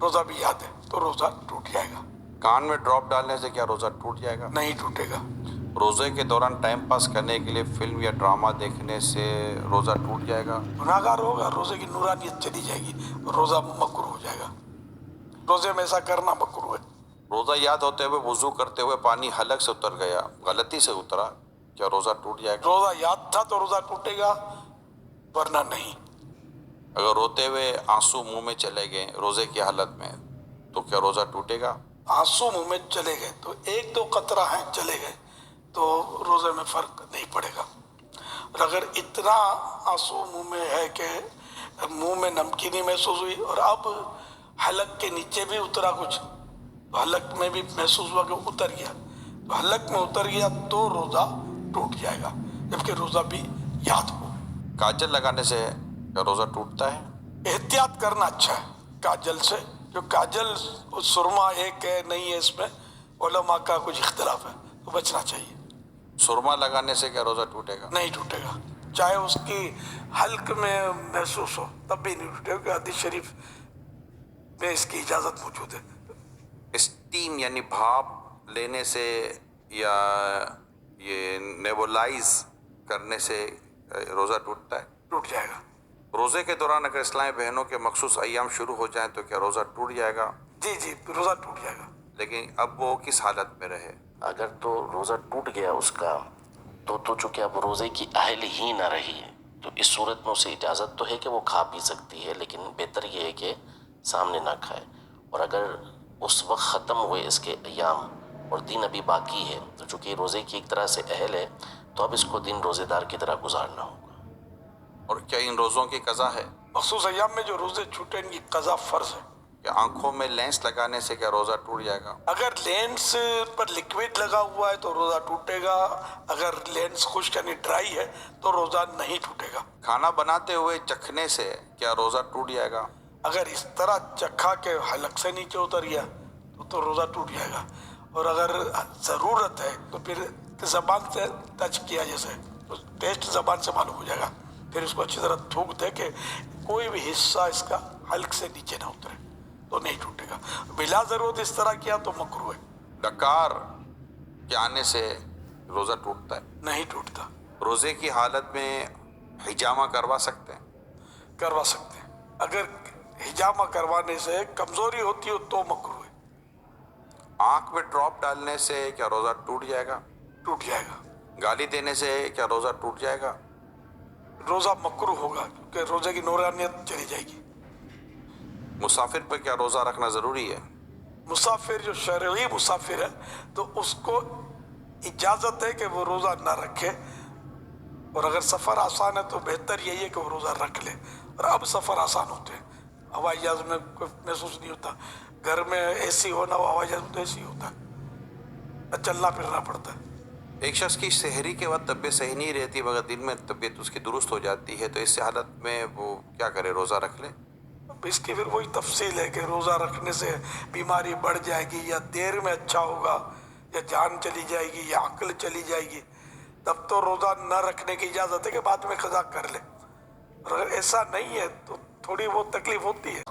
روزہ بھی یاد ہے تو روزہ ٹوٹ جائے گا۔ کان میں ڈراپ ڈالنے سے کیا روزہ ٹوٹ جائے گا؟ نہیں ٹوٹے گا۔ روزے کے دوران ٹائم پاس کرنے کے لیے فلم یا ڈرامہ دیکھنے سے روزہ ٹوٹ جائے گا؟ گناہ گار ہوگا، روزے کی نورانیت چلی جائے گی، روزہ مکروہ ہو جائے گا۔ روزے میں ایسا کرنا مکروہ ہے۔ روزہ یاد ہوتے ہوئے وضو کرتے ہوئے پانی حلق سے اتر گیا، غلطی سے اترا، کیا روزہ ٹوٹ جائے گا؟ روزہ یاد تھا تو روزہ ٹوٹے گا، ورنہ نہیں۔ اگر روتے ہوئے آنسو منہ میں چلے گئے روزے کی حالت میں تو کیا روزہ ٹوٹے گا؟ آنسو منہ میں چلے گئے تو ایک دو قطرہ ہیں چلے گئے تو روزے میں فرق نہیں پڑے گا۔ اور اگر اتنا آنسو منہ میں ہے کہ منہ میں نمکینی محسوس ہوئی اور اب حلق کے نیچے بھی اترا کچھ، تو حلق میں بھی محسوس ہوا کہ اتر گیا، تو حلق میں اتر گیا تو روزہ ٹوٹ جائے گا، جبکہ روزہ بھی یاد ہو۔ کاجل لگانے سے کیا روزہ ٹوٹتا ہے؟ احتیاط کرنا اچھا ہے کاجل سے، جو کاجل سرما ایک ہے نہیں ہے، اس میں علماء کا کچھ اختلاف ہے، تو بچنا چاہیے۔ سرما لگانے سے کیا روزہ ٹوٹے گا؟ نہیں ٹوٹے گا، چاہے اس کی حلق میں محسوس ہو تب بھی نہیں ٹوٹے گا، حدیث شریف میں اس کی اجازت موجود ہے۔ اسٹیم یعنی بھاپ لینے سے یا یہ نیبولائز کرنے سے روزہ ٹوٹتا ہے؟ ٹوٹ جائے گا۔ روزے کے دوران اگر اسلامی بہنوں کے مخصوص ایام شروع ہو جائیں تو کیا روزہ ٹوٹ جائے گا؟ جی جی، روزہ ٹوٹ جائے گا۔ لیکن اب وہ کس حالت میں رہے؟ اگر تو روزہ ٹوٹ گیا اس کا تو چونکہ اب روزے کی اہل ہی نہ رہی ہے، تو اس صورت میں اسے اجازت تو ہے کہ وہ کھا پی سکتی ہے، لیکن بہتر یہ ہے کہ سامنے نہ کھائے۔ اور اگر اس وقت ختم ہوئے اس کے ایام اور دن ابھی باقی ہے تو چونکہ روزے کی ایک طرح سے اہل ہے، تو اب اس کو دن روزے دار کی طرح گزارنا ہوگا۔ اور کیا ان روزوں کی قضا ہے؟ مخصوص ایام میں جو روزے چھوٹے ان کی قضا فرض ہے۔ کہ آنکھوں میں لینس لگانے سے کیا روزہ ٹوٹ جائے گا؟ اگر لینس پر لکوڈ لگا ہوا ہے تو روزہ ٹوٹے گا، اگر لینس خشک یعنی ڈرائی ہے تو روزہ نہیں ٹوٹے گا۔ کھانا بناتے ہوئے چکھنے سے کیا روزہ ٹوٹ جائے گا؟ اگر اس طرح چکھا کے حلق سے نیچے اتر گیا تو روزہ ٹوٹ جائے گا، اور اگر ضرورت ہے تو پھر زبان سے ٹچ کیا جیسے تو ٹیسٹ زبان سے معلوم ہو جائے گا، پھر اس کو اچھی طرح تھوک دے کہ کوئی بھی حصہ اس کا حلق سے نیچے نہ اترے تو نہیں ٹوٹے گا۔ بلا ضرورت اس طرح کیا تو مکروہ ہے۔ ڈکار کے آنے سے روزہ ٹوٹتا ہے؟ نہیں ٹوٹتا۔ روزے کی حالت میں حجامہ کروا سکتے ہیں؟ کروا سکتے ہیں، اگر حجامہ کروانے سے کمزوری ہوتی ہو تو مکروہ ہے۔ آنکھ میں ڈراپ ڈالنے سے کیا روزہ ٹوٹ جائے گا؟ ٹوٹ جائے گا۔ گالی دینے سے کیا روزہ ٹوٹ جائے گا؟ روزہ مکروہ ہوگا کیونکہ روزے کی نورانیت چلی جائے گی۔ مسافر پر کیا روزہ رکھنا ضروری ہے؟ مسافر جو شرعی مسافر ہے تو اس کو اجازت ہے کہ وہ روزہ نہ رکھے، اور اگر سفر آسان ہے تو بہتر یہی ہے کہ وہ روزہ رکھ لے، اور اب سفر آسان ہوتے ہیں، ہوائی جہاز میں کوئی محسوس نہیں ہوتا، گھر میں اے سی ہونا ہو ہوائی جہاز میں تو اے سی ہوتا ہے، چلنا پھرنا پڑتا ہے۔ ایک شخص کی سحری کے وقت طبیعت صحیح نہیں رہتی مگر دن میں طبیعت اس کی درست ہو جاتی ہے، تو اس حالت میں وہ کیا کرے؟ روزہ رکھ لے؟ اس کی پھر وہی تفصیل ہے کہ روزہ رکھنے سے بیماری بڑھ جائے گی یا دیر میں اچھا ہوگا یا جان چلی جائے گی یا عقل چلی جائے گی، تب تو روزہ نہ رکھنے کی اجازت ہے کہ بعد میں قضا کر لے، اور اگر ایسا نہیں ہے تو تھوڑی بہت تکلیف ہوتی ہے۔